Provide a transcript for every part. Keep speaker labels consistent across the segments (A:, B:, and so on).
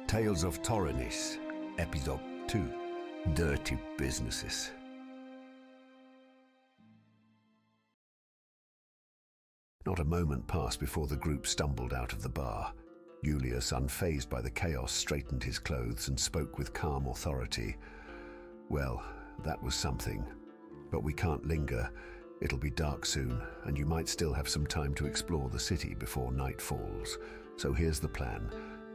A: Tales of Thorinis, EP2, Dirty Businesses. Not a moment passed before the group stumbled out of the bar. Julius, unfazed by the chaos, straightened his clothes and spoke with calm authority. Well, that was something. But we can't linger. It'll be dark soon, and you might still have some time to explore the city before night falls. So here's the plan.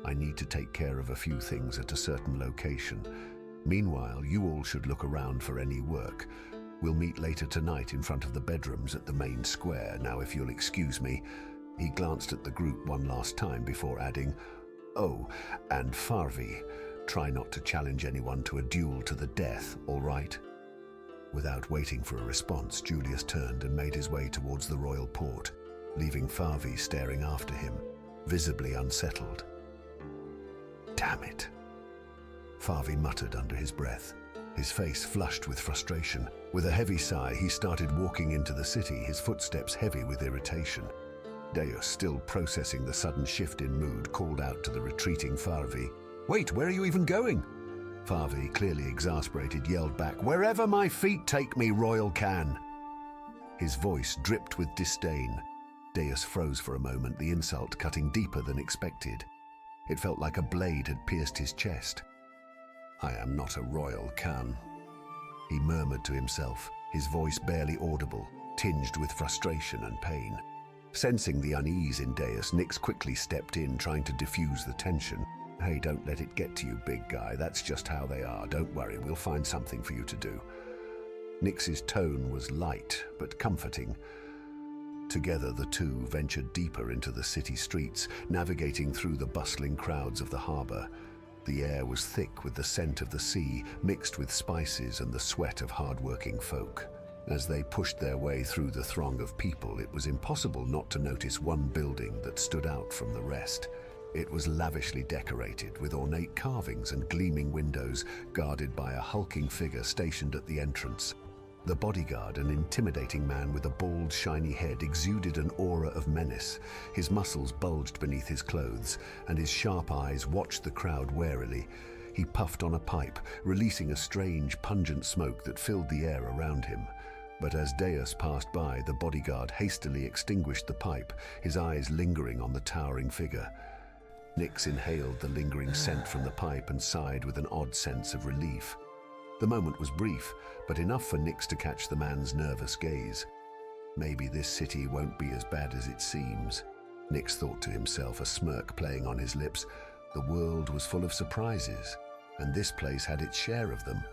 A: I need to take care of a few things at a certain location. Meanwhile, you all should look around for any work. We'll meet later tonight in front of the bedrooms at the main square. Now, if you'll excuse me. He glanced at the group one last time before adding, "Oh, and Farvi, try not to challenge anyone to a duel to the death, all right?" Without waiting for a response, Julius turned and made his way towards the royal port, leaving Farvi staring after him, visibly unsettled. "Damn it," Farvi muttered under his breath, his face flushed with frustration. With a heavy sigh, he started walking into the city, his footsteps heavy with irritation. Deus, still processing the sudden shift in mood, called out to the retreating Farvi, "Wait, where are you even going?" Farvi, clearly exasperated, yelled back, "Wherever my feet take me, Royal Khan." His voice dripped with disdain. Deus froze for a moment, the insult cutting deeper than expected. It felt like a blade had pierced his chest. "I am not a Royal Khan," he murmured to himself, his voice barely audible, tinged with frustration and pain. Sensing the unease in Deus, Nix quickly stepped in, trying to diffuse the tension. "Hey, don't let it get to you, big guy. That's just how they are. Don't worry, we'll find something for you to do." Nix's tone was light, but comforting. Together, the two ventured deeper into the city streets, navigating through the bustling crowds of the harbor. The air was thick with the scent of the sea, mixed with spices and the sweat of hard-working folk. As they pushed their way through the throng of people, it was impossible not to notice one building that stood out from the rest. It was lavishly decorated with ornate carvings and gleaming windows, guarded by a hulking figure stationed at the entrance. The bodyguard, an intimidating man with a bald, shiny head, exuded an aura of menace. His muscles bulged beneath his clothes, and his sharp eyes watched the crowd warily. He puffed on a pipe, releasing a strange, pungent smoke that filled the air around him. But as Deus passed by, the bodyguard hastily extinguished the pipe, his eyes lingering on the towering figure. Nix inhaled the lingering scent from the pipe and sighed with an odd sense of relief. The moment was brief, but enough for Nix to catch the man's nervous gaze. Maybe this city won't be as bad as it seems, Nix thought to himself, a smirk playing on his lips. The world was full of surprises, and this place had its share of them.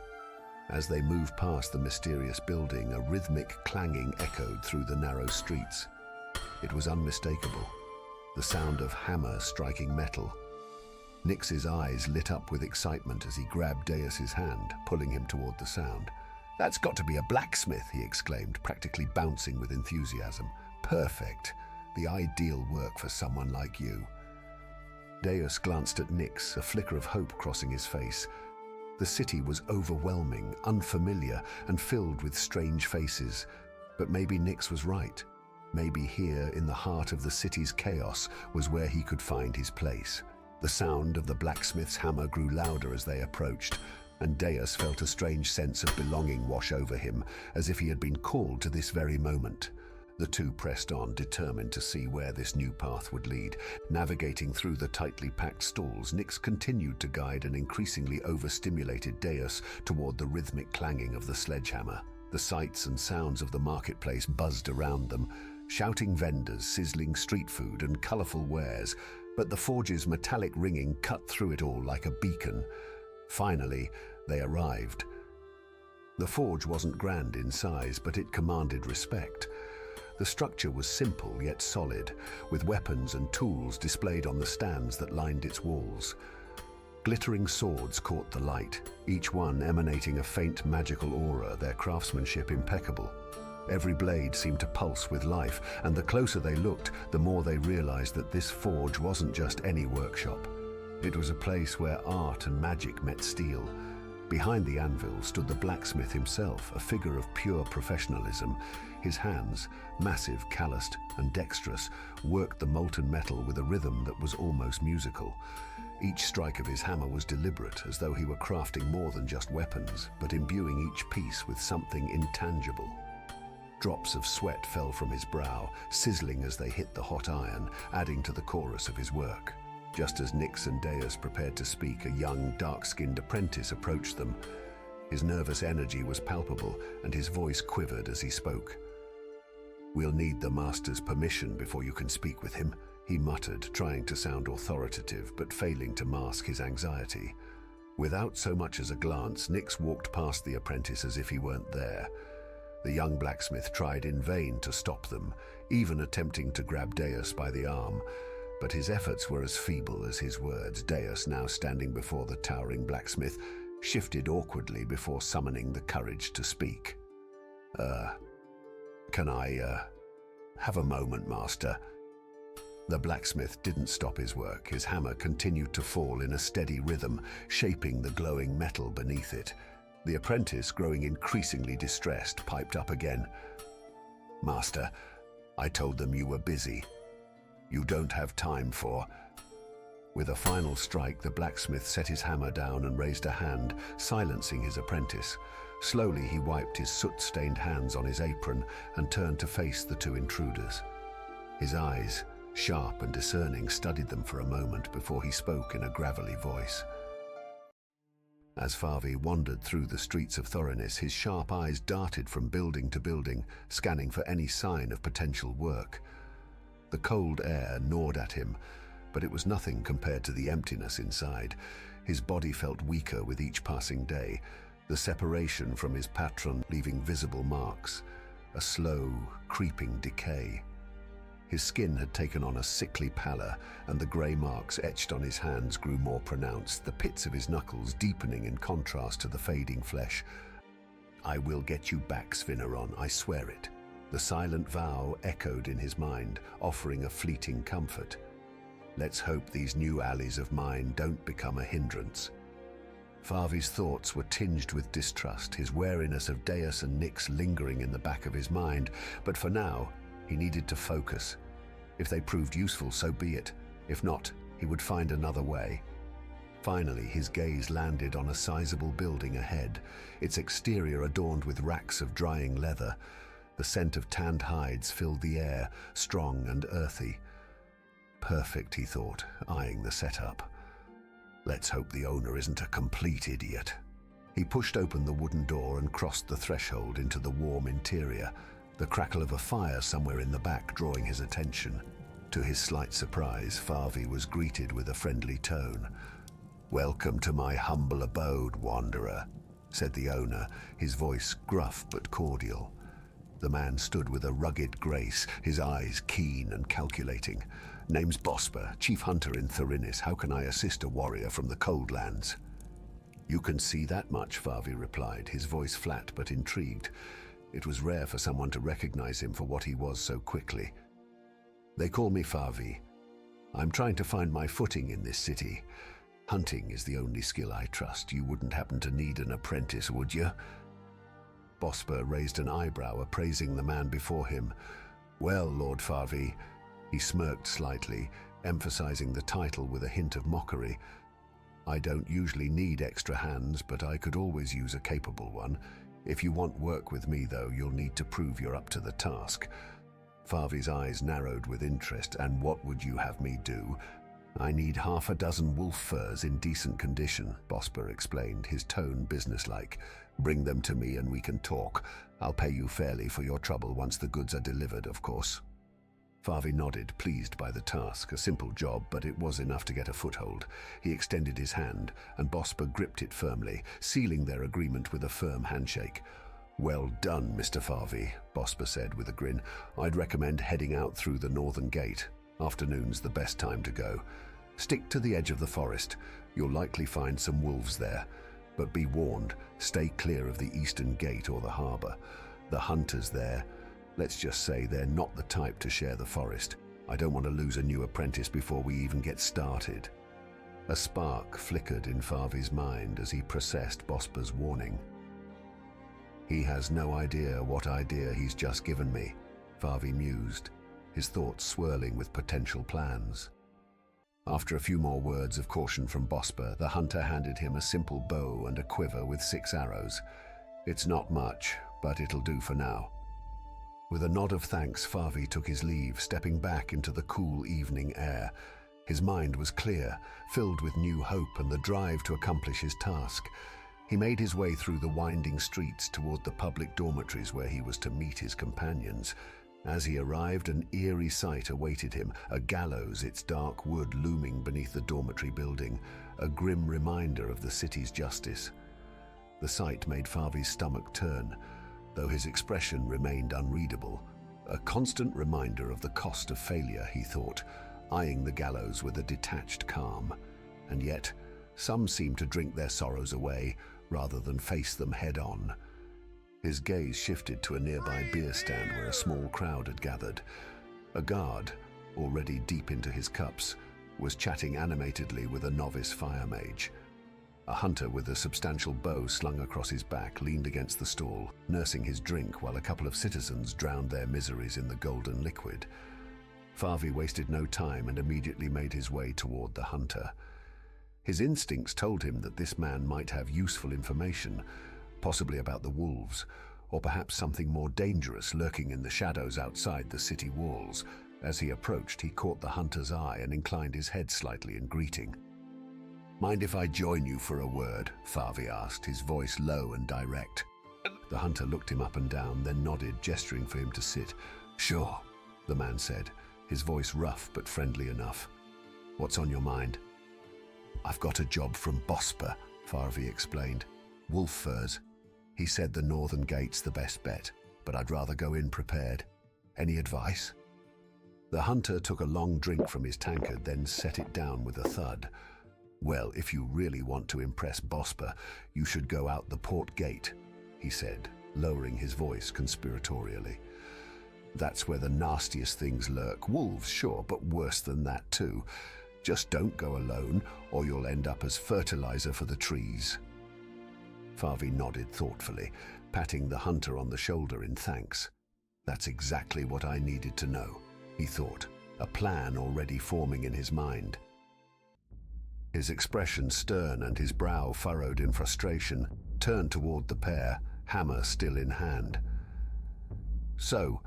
A: As they moved past the mysterious building, a rhythmic clanging echoed through the narrow streets. It was unmistakable, the sound of hammer striking metal. Nix's eyes lit up with excitement as he grabbed Deus's hand, pulling him toward the sound. "That's got to be a blacksmith," he exclaimed, practically bouncing with enthusiasm. "Perfect. The ideal work for someone like you." Deus glanced at Nix, a flicker of hope crossing his face. The city was overwhelming, unfamiliar, and filled with strange faces. But maybe Nix was right. Maybe here, in the heart of the city's chaos, was where he could find his place. The sound of the blacksmith's hammer grew louder as they approached, and Deus felt a strange sense of belonging wash over him, as if he had been called to this very moment. The two pressed on, determined to see where this new path would lead. Navigating through the tightly packed stalls, Nix continued to guide an increasingly overstimulated Deus toward the rhythmic clanging of the sledgehammer. The sights and sounds of the marketplace buzzed around them, shouting vendors, sizzling street food, and colorful wares, but the forge's metallic ringing cut through it all like a beacon. Finally, they arrived. The forge wasn't grand in size, but it commanded respect. The structure was simple yet solid, with weapons and tools displayed on the stands that lined its walls. Glittering swords caught the light, each one emanating a faint magical aura, their craftsmanship impeccable. Every blade seemed to pulse with life, and the closer they looked, the more they realized that this forge wasn't just any workshop. It was a place where art and magic met steel. Behind the anvil stood the blacksmith himself, a figure of pure professionalism. His hands, massive, calloused, and dexterous, worked the molten metal with a rhythm that was almost musical. Each strike of his hammer was deliberate, as though he were crafting more than just weapons, but imbuing each piece with something intangible. Drops of sweat fell from his brow, sizzling as they hit the hot iron, adding to the chorus of his work. Just as Nix and Deus prepared to speak, a young, dark-skinned apprentice approached them. His nervous energy was palpable, and his voice quivered as he spoke. "We'll need the master's permission before you can speak with him," he muttered, trying to sound authoritative, but failing to mask his anxiety. Without so much as a glance, Nix walked past the apprentice as if he weren't there. The young blacksmith tried in vain to stop them, even attempting to grab Deus by the arm, but his efforts were as feeble as his words. Deus, now standing before the towering blacksmith, shifted awkwardly before summoning the courage to speak. Can I have a moment, master?" The blacksmith didn't stop his work. His hammer continued to fall in a steady rhythm, shaping the glowing metal beneath it. The apprentice, growing increasingly distressed, piped up again. "Master, I told them you were busy. You don't have time for—" With a final strike, the blacksmith set his hammer down and raised a hand, silencing his apprentice. Slowly, he wiped his soot-stained hands on his apron and turned to face the two intruders. His eyes, sharp and discerning, studied them for a moment before he spoke in a gravelly voice. As Favi wandered through the streets of Thorinis, his sharp eyes darted from building to building, scanning for any sign of potential work. The cold air gnawed at him, but it was nothing compared to the emptiness inside. His body felt weaker with each passing day, the separation from his patron leaving visible marks, a slow, creeping decay. His skin had taken on a sickly pallor, and the grey marks etched on his hands grew more pronounced, the pits of his knuckles deepening in contrast to the fading flesh. "I will get you back, Svinneron, I swear it." The silent vow echoed in his mind, offering a fleeting comfort. "Let's hope these new allies of mine don't become a hindrance." Favi's thoughts were tinged with distrust, his wariness of Deus and Nix lingering in the back of his mind, but for now, he needed to focus. If they proved useful, so be it. If not, he would find another way. Finally, his gaze landed on a sizable building ahead, its exterior adorned with racks of drying leather. The scent of tanned hides filled the air, strong and earthy. Perfect, he thought, eyeing the setup. Let's hope the owner isn't a complete idiot. He pushed open the wooden door and crossed the threshold into the warm interior, the crackle of a fire somewhere in the back drawing his attention. To his slight surprise, Favi was greeted with a friendly tone. "Welcome to my humble abode, wanderer," said the owner, his voice gruff but cordial. The man stood with a rugged grace, his eyes keen and calculating. "Name's Bosper, chief hunter in Thorinis. How can I assist a warrior from the cold lands?" "You can see that much," Favi replied, his voice flat but intrigued. It was rare for someone to recognize him for what he was so quickly. "They call me Favi. I'm trying to find my footing in this city. Hunting is the only skill I trust. You wouldn't happen to need an apprentice, would you?" Bosper raised an eyebrow, appraising the man before him. "Well, Lord Favi," he smirked slightly, emphasizing the title with a hint of mockery. "I don't usually need extra hands, but I could always use a capable one. If you want work with me, though, you'll need to prove you're up to the task." Favi's eyes narrowed with interest. "And what would you have me do?" "I need half a dozen wolf furs in decent condition," Bosper explained, his tone businesslike. "Bring them to me and we can talk. I'll pay you fairly for your trouble once the goods are delivered, of course." Favi nodded, pleased by the task. A simple job, but it was enough to get a foothold. He extended his hand, and Bosper gripped it firmly, sealing their agreement with a firm handshake. "Well done, Mr. Favi," Bosper said with a grin. "I'd recommend heading out through the northern gate. Afternoon's the best time to go. Stick to the edge of the forest. You'll likely find some wolves there. But be warned, stay clear of the eastern gate or the harbor. The hunters there, let's just say they're not the type to share the forest. I don't want to lose a new apprentice before we even get started." A spark flickered in Favi's mind as he processed Bosper's warning. "He has no idea what idea he's just given me," Favi mused, his thoughts swirling with potential plans. After a few more words of caution from Bosper, the hunter handed him a simple bow and a quiver with 6 arrows. "It's not much, but it'll do for now." With a nod of thanks, Farvi took his leave, stepping back into the cool evening air. His mind was clear, filled with new hope and the drive to accomplish his task. He made his way through the winding streets toward the public dormitories where he was to meet his companions. As he arrived, an eerie sight awaited him, a gallows, its dark wood looming beneath the dormitory building, a grim reminder of the city's justice. The sight made Farvi's stomach turn, though his expression remained unreadable. A constant reminder of the cost of failure, he thought, eyeing the gallows with a detached calm. And yet, some seemed to drink their sorrows away, rather than face them head-on. His gaze shifted to a nearby beer stand where a small crowd had gathered. A guard, already deep into his cups, was chatting animatedly with a novice fire mage. A hunter with a substantial bow slung across his back leaned against the stall, nursing his drink while a couple of citizens drowned their miseries in the golden liquid. Farvi wasted no time and immediately made his way toward the hunter. His instincts told him that this man might have useful information, possibly about the wolves, or perhaps something more dangerous lurking in the shadows outside the city walls. As he approached, he caught the hunter's eye and inclined his head slightly in greeting. "Mind if I join you for a word?" Farvi asked, his voice low and direct. The hunter looked him up and down, then nodded, gesturing for him to sit. "Sure," the man said, his voice rough but friendly enough. "What's on your mind?" "I've got a job from Bosper," Farvi explained. "Wolf furs. He said the northern gate's the best bet, but I'd rather go in prepared. Any advice?" The hunter took a long drink from his tankard, then set it down with a thud. "Well, if you really want to impress Bosper, you should go out the port gate," he said, lowering his voice conspiratorially. "That's where the nastiest things lurk. Wolves, sure, but worse than that too. Just don't go alone, or you'll end up as fertilizer for the trees." Farvi nodded thoughtfully, patting the hunter on the shoulder in thanks. "That's exactly what I needed to know," he thought, a plan already forming in his mind. His expression stern and his brow furrowed in frustration, turned toward the pair, hammer still in hand. "So,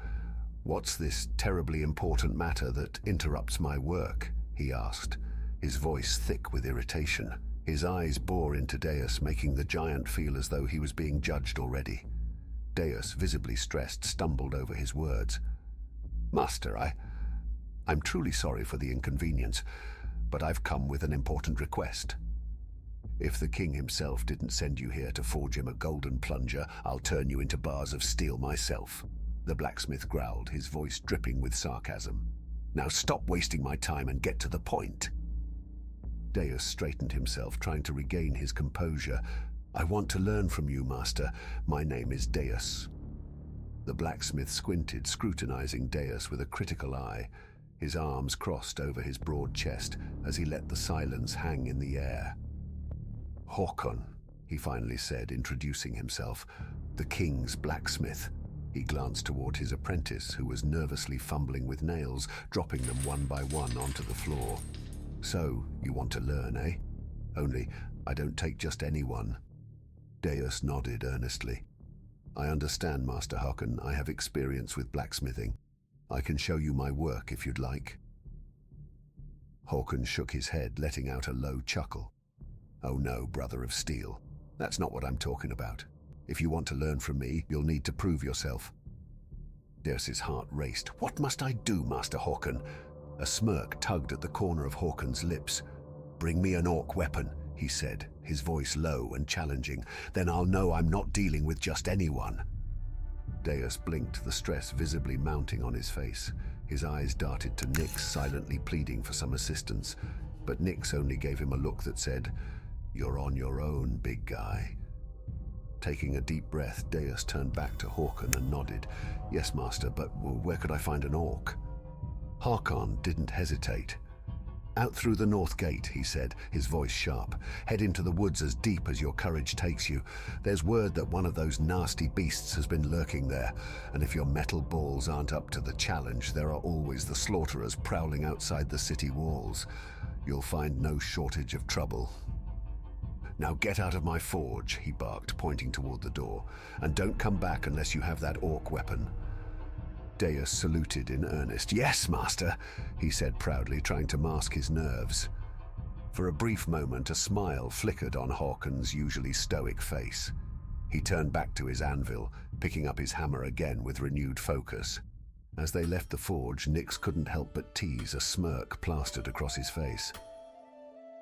A: what's this terribly important matter that interrupts my work?" he asked, his voice thick with irritation. His eyes bore into Deus, making the giant feel as though he was being judged already. Deus, visibly stressed, stumbled over his words. "Master, I'm truly sorry for the inconvenience, but I've come with an important request. If the king himself didn't send you here to forge him a golden plunger, I'll turn you into bars of steel myself," the blacksmith growled, his voice dripping with sarcasm. "Now stop wasting my time and get to the point." Deus straightened himself, trying to regain his composure. "I want to learn from you, master. My name is Deus." The blacksmith squinted, scrutinizing Deus with a critical eye, his arms crossed over his broad chest as he let the silence hang in the air. "Håkon," he finally said, introducing himself, "the king's blacksmith." He glanced toward his apprentice, who was nervously fumbling with nails, dropping them one by one onto the floor. "So, you want to learn, eh? Only, I don't take just anyone." Deus nodded earnestly. "I understand, Master Håkon. I have experience with blacksmithing. I can show you my work if you'd like." Håkon shook his head, letting out a low chuckle. "Oh no, brother of steel. That's not what I'm talking about. If you want to learn from me, you'll need to prove yourself." Deus's heart raced. "What must I do, Master Håkon?" A smirk tugged at the corner of Håkon's lips. "Bring me an orc weapon," he said, his voice low and challenging. "Then I'll know I'm not dealing with just anyone." Deus blinked, the stress visibly mounting on his face. His eyes darted to Nyx, silently pleading for some assistance. But Nyx only gave him a look that said, "You're on your own, big guy." Taking a deep breath, Deus turned back to Håkon and nodded. "Yes, master, but where could I find an orc?" Håkon didn't hesitate. "Out through the north gate," he said, his voice sharp. "Head into the woods as deep as your courage takes you. There's word that one of those nasty beasts has been lurking there, and if your metal balls aren't up to the challenge, there are always the slaughterers prowling outside the city walls. You'll find no shortage of trouble. Now get out of my forge, he barked, pointing toward the door, and don't come back unless you have that orc weapon. Deus saluted in earnest. Yes, master, he said proudly, trying to mask his nerves. For a brief moment, a smile flickered on Hawken's usually stoic face. He turned back to his anvil, picking up his hammer again with renewed focus. As they left the forge, Nyx couldn't help but tease a smirk plastered across his face.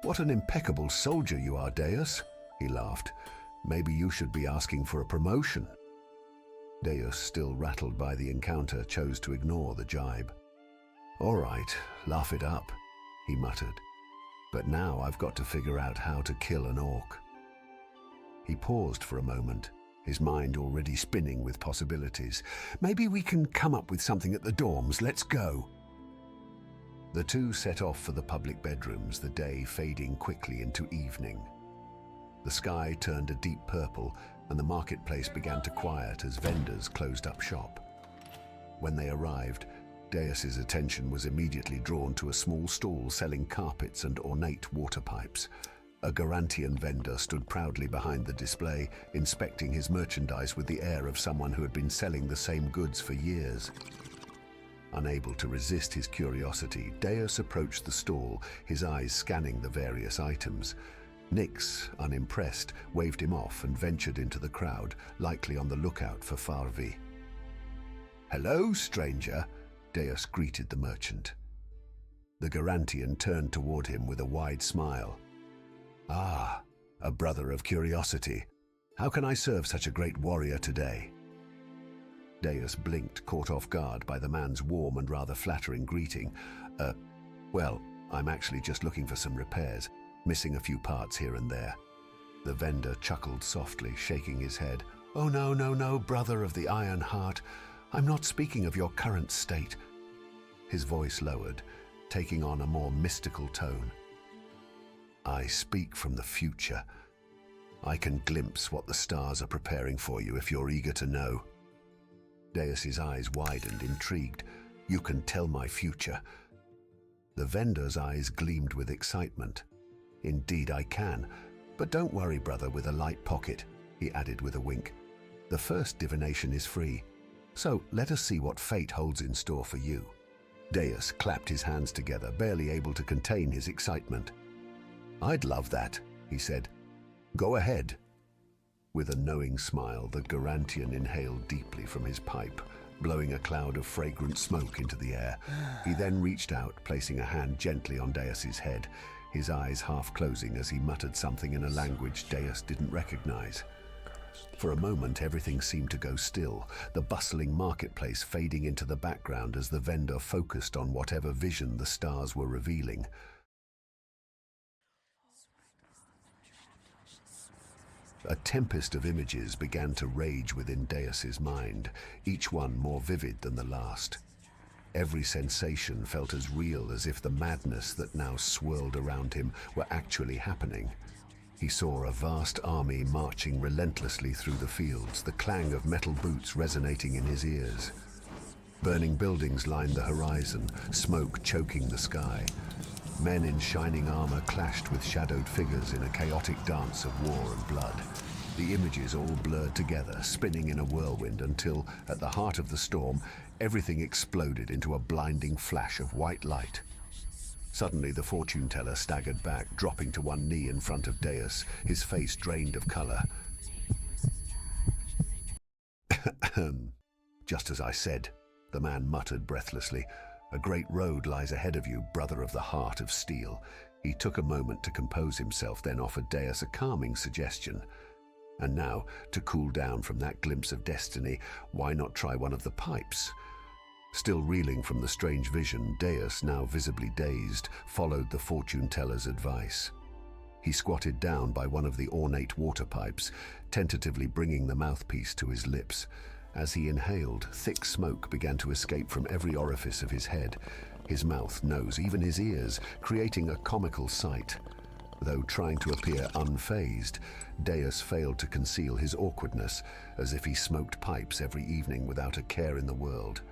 A: What an impeccable soldier you are, Deus, he laughed. Maybe you should be asking for a promotion. Deus, still rattled by the encounter, chose to ignore the jibe. All right, laugh it up, he muttered. But now I've got to figure out how to kill an orc. He paused for a moment, his mind already spinning with possibilities. Maybe we can come up with something at the dorms. Let's go. The two set off for the public bedrooms, the day fading quickly into evening. The sky turned a deep purple, and the marketplace began to quiet as vendors closed up shop. When they arrived, Deus's attention was immediately drawn to a small stall selling carpets and ornate water pipes. A Garantian vendor stood proudly behind the display, inspecting his merchandise with the air of someone who had been selling the same goods for years. Unable to resist his curiosity, Deus approached the stall, his eyes scanning the various items. Nyx, unimpressed, waved him off and ventured into the crowd, likely on the lookout for Farvi. "Hello, stranger," Deus greeted the merchant. The Garantian turned toward him with a wide smile. "Ah, a brother of curiosity. How can I serve such a great warrior today?" Deus blinked, caught off guard by the man's warm and rather flattering greeting. Well, I'm actually just looking for some repairs, missing a few parts here and there." The vendor chuckled softly, shaking his head. "Oh, no, brother of the Iron Heart. I'm not speaking of your current state." His voice lowered, taking on a more mystical tone. "I speak from the future. I can glimpse what the stars are preparing for you if you're eager to know." Deus's eyes widened, intrigued. "You can tell my future." The vendor's eyes gleamed with excitement. "Indeed I can. But don't worry, brother with a light pocket," he added with a wink. "The first divination is free. So let us see what fate holds in store for you." Deus clapped his hands together, barely able to contain his excitement. "I'd love that," he said. "Go ahead." With a knowing smile, the Garantian inhaled deeply from his pipe, blowing a cloud of fragrant smoke into the air. He then reached out, placing a hand gently on Deus's head, his eyes half closing as he muttered something in a language Deus didn't recognize. For a moment, everything seemed to go still, the bustling marketplace fading into the background as the vendor focused on whatever vision the stars were revealing. A tempest of images began to rage within Deus's mind, each one more vivid than the last. Every sensation felt as real as if the madness that now swirled around him were actually happening. He saw a vast army marching relentlessly through the fields, the clang of metal boots resonating in his ears. Burning buildings lined the horizon, smoke choking the sky. Men in shining armor clashed with shadowed figures in a chaotic dance of war and blood. The images all blurred together, spinning in a whirlwind until, at the heart of the storm, everything exploded into a blinding flash of white light. Suddenly, the fortune teller staggered back, dropping to one knee in front of Deus, his face drained of color. "Just as I said," the man muttered breathlessly. "A great road lies ahead of you, brother of the heart of steel." He took a moment to compose himself, then offered Deus a calming suggestion. And now, to cool down from that glimpse of destiny, why not try one of the pipes? Still reeling from the strange vision, Deus, now visibly dazed, followed the fortune teller's advice. He squatted down by one of the ornate water pipes, tentatively bringing the mouthpiece to his lips. As he inhaled, thick smoke began to escape from every orifice of his head, his mouth, nose, even his ears, creating a comical sight. Though trying to appear unfazed, Deus failed to conceal his awkwardness, as if he smoked pipes every evening without a care in the world.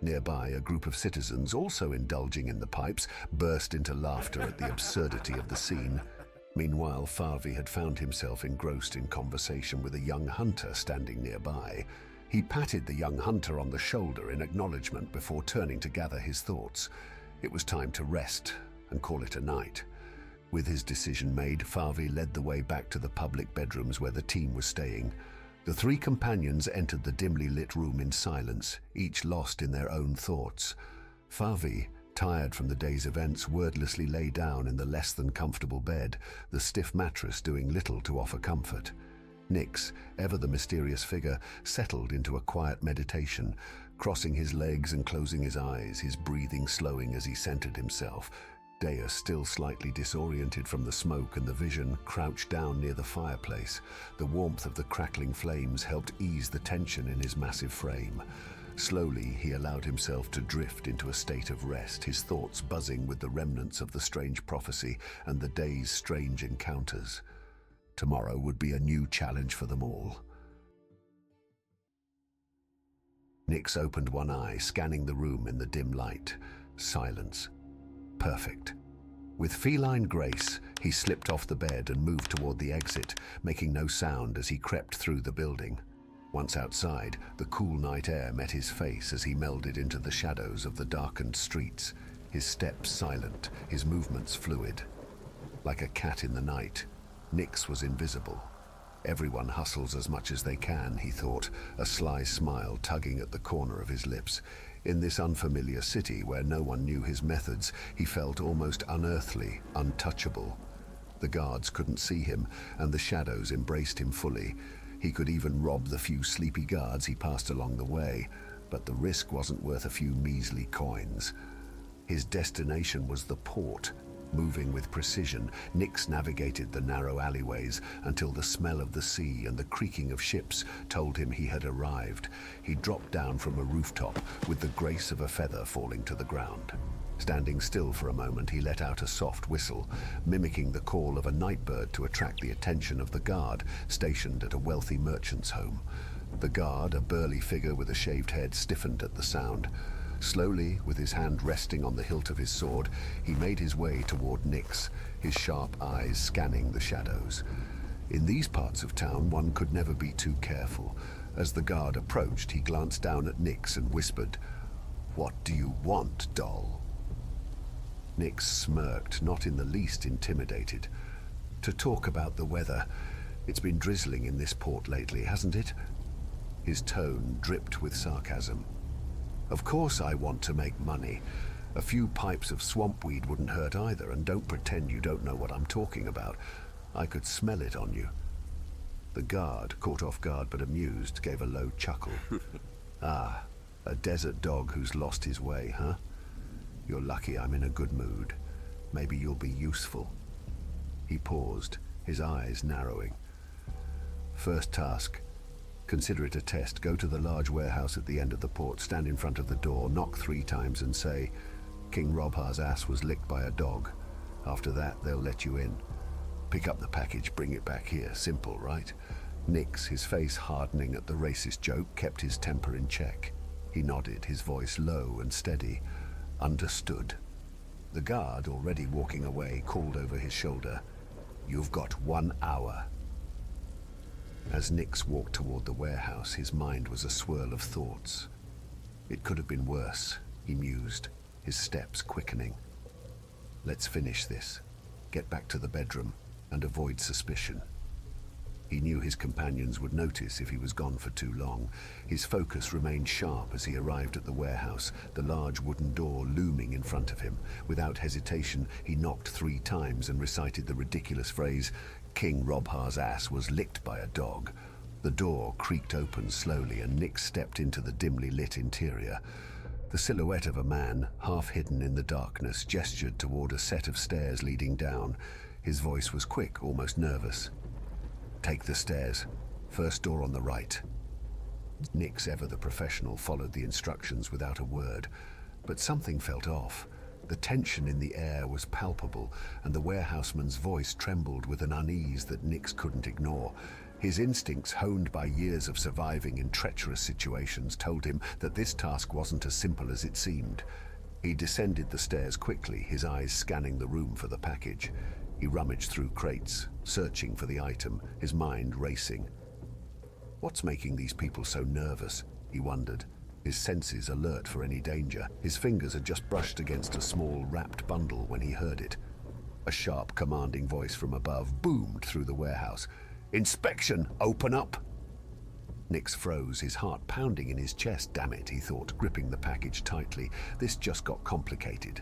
A: Nearby, a group of citizens, also indulging in the pipes, burst into laughter at the absurdity of the scene. Meanwhile, Farvi had found himself engrossed in conversation with a young hunter standing nearby. He patted the young hunter on the shoulder in acknowledgement before turning to gather his thoughts. It was time to rest and call it a night. With his decision made, Farvi led the way back to the public bedrooms where the team was staying. The three companions entered the dimly lit room in silence, each lost in their own thoughts. Farvi, tired from the day's events, wordlessly lay down in the less than comfortable bed, the stiff mattress doing little to offer comfort. Nix, ever the mysterious figure, settled into a quiet meditation, crossing his legs and closing his eyes, his breathing slowing as he centered himself. Dea, still slightly disoriented from the smoke and the vision, crouched down near the fireplace. The warmth of the crackling flames helped ease the tension in his massive frame. Slowly, he allowed himself to drift into a state of rest, his thoughts buzzing with the remnants of the strange prophecy and the day's strange encounters. Tomorrow would be a new challenge for them all. Nix opened one eye, scanning the room in the dim light. Silence. Perfect. With feline grace, he slipped off the bed and moved toward the exit, making no sound as he crept through the building. Once outside, the cool night air met his face as he melded into the shadows of the darkened streets, his steps silent, his movements fluid. Like a cat in the night, Nix was invisible. Everyone hustles as much as they can, he thought, a sly smile tugging at the corner of his lips. In this unfamiliar city where no one knew his methods, he felt almost unearthly, untouchable. The guards couldn't see him, and the shadows embraced him fully. He could even rob the few sleepy guards he passed along the way, but the risk wasn't worth a few measly coins. His destination was the port. Moving with precision, Nix navigated the narrow alleyways until the smell of the sea and the creaking of ships told him he had arrived. He dropped down from a rooftop with the grace of a feather falling to the ground. Standing still for a moment, he let out a soft whistle, mimicking the call of a nightbird to attract the attention of the guard stationed at a wealthy merchant's home. The guard, a burly figure with a shaved head, stiffened at the sound. Slowly, with his hand resting on the hilt of his sword, he made his way toward Nix, his sharp eyes scanning the shadows. In these parts of town, one could never be too careful. As the guard approached, he glanced down at Nix and whispered, "What do you want, doll?" Nix smirked, not in the least intimidated. "To talk about the weather. It's been drizzling in this port lately, hasn't it?" His tone dripped with sarcasm. "Of course I want to make money. A few pipes of swamp weed wouldn't hurt either, and don't pretend you don't know what I'm talking about. I could smell it on you." The guard, caught off guard but amused, gave a low chuckle. "Ah, a desert dog who's lost his way, huh? You're lucky I'm in a good mood. Maybe you'll be useful." He paused, his eyes narrowing. "First task. Consider it a test. Go to the large warehouse at the end of the port, stand in front of the door, knock 3 times and say, 'King Robhar's ass was licked by a dog.' After that, they'll let you in. Pick up the package, bring it back here. Simple, right?" Nix, his face hardening at the racist joke, kept his temper in check. He nodded, his voice low and steady. "Understood." The guard, already walking away, called over his shoulder, "You've got 1 hour." As Nix walked toward the warehouse, his mind was a swirl of thoughts. It could have been worse, he mused, his steps quickening. Let's finish this, get back to the bedroom, and avoid suspicion. He knew his companions would notice if he was gone for too long. His focus remained sharp as he arrived at the warehouse, the large wooden door looming in front of him. Without hesitation, he knocked 3 times and recited the ridiculous phrase, "King Robhar's ass was licked by a dog." The door creaked open slowly and Nix stepped into the dimly lit interior. The silhouette of a man, half hidden in the darkness, gestured toward a set of stairs leading down. His voice was quick, almost nervous. "Take the stairs. First door on the right." Nix, ever the professional, followed the instructions without a word. But something felt off. The tension in the air was palpable, and the warehouseman's voice trembled with an unease that Nix couldn't ignore. His instincts, honed by years of surviving in treacherous situations, told him that this task wasn't as simple as it seemed. He descended the stairs quickly, his eyes scanning the room for the package. He rummaged through crates, searching for the item, his mind racing. What's making these people so nervous? He wondered, his senses alert for any danger. His fingers had just brushed against a small, wrapped bundle when he heard it. A sharp, commanding voice from above boomed through the warehouse. "Inspection! Open up!" Nix froze, his heart pounding in his chest. Damn it, he thought, gripping the package tightly. This just got complicated.